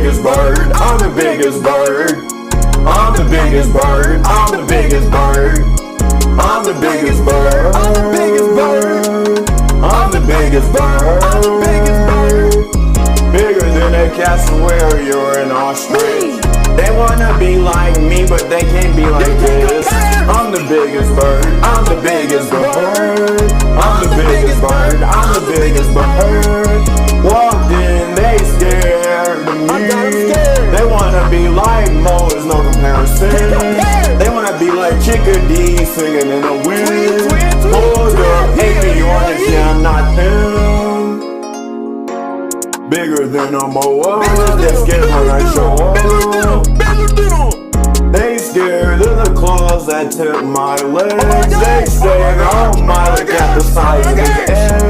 biggest bird. I'm the biggest bird. I'm the biggest bird. I'm the biggest bird. I'm the biggest bird. I'm the biggest bird. I'm the biggest bird. I'm the biggest bird. Bigger than a cassowary or an ostrich. They wanna be like me, but they can't be like this. I'm the biggest bird. I'm the biggest bird. I'm the biggest bird. I'm the biggest bird. Walked in, they scared of me. They wanna be like Mo, there's no comparison. They wanna be like Chickadee singing in the wind. Hold up, hate me on this, yeah, I'm not him. Bigger than a moa, they scared when I show up. They scared of the claws that tip my legs. They say, oh my, look at the size of his head.